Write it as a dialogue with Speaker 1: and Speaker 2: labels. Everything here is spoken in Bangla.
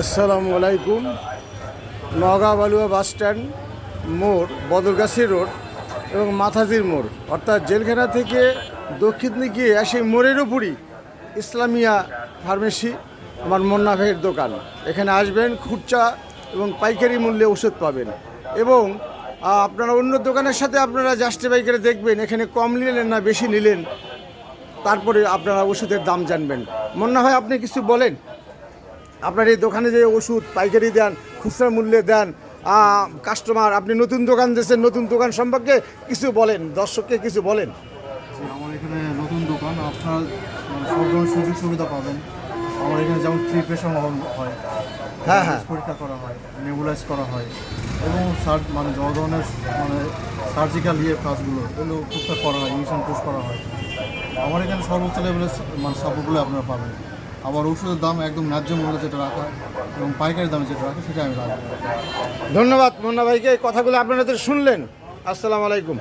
Speaker 1: আসসালামু আলাইকুম। নওগাঁ বালুয়া বাস স্ট্যান্ড মোড়, বদরগাছি রোড এবং মাথাজির মোড়, অর্থাৎ জেলখানা থেকে দক্ষিণ দিকে সেই মোড়ের উপরই ইসলামিয়া ফার্মেসি, আমার মুন্না ভাইয়ের দোকান। এখানে আসবেন, খুচরা এবং পাইকারি মূল্যে ওষুধ পাবেন। এবং আপনারা অন্য দোকানের সাথে আপনারা জাস্টিফাই করে দেখবেন এখানে কম নিলেন না বেশি নিলেন, তারপরে আপনারা ওষুধের দাম জানবেন। মুন্না ভাই, আপনি কিছু বলেন। আপনার এই দোকানে যে ওষুধ পাইকারি দেন, খুচরা মূল্যে দেন, কাস্টমার, আপনি নতুন দোকান দিয়েছেন, নতুন দোকান সম্পর্কে কিছু বলেন, দর্শককে কিছু বলেন।
Speaker 2: আমার এখানে নতুন দোকান, আপনার সব ধরনের সুযোগ সুবিধা পাবেন। আমার এখানে যেমন ফ্রি প্রেশার হয়,
Speaker 1: হ্যাঁ হ্যাঁ,
Speaker 2: পরীক্ষা করা হয়, নেবুলাইজ করা হয়, এবং যত ধরনের সার্জিক্যাল কাজগুলো এগুলো টুকটাক করা হয়, ইঞ্জেকশন পুশ করা হয়। আমার এখানে সর্বোচ্চ লেভেলের সাপোর্টগুলো আপনারা পাবেন। আবার ওষুধের দাম একদম ন্যায্য মূল্যে যেটা রাখা এবং পাইকারি দামে যেটা রাখা সেটা আমি রাখবো।
Speaker 1: ধন্যবাদ মুন্না ভাইকে। এই কথাগুলো আপনারা তো শুনলেন। আসসালামু আলাইকুম।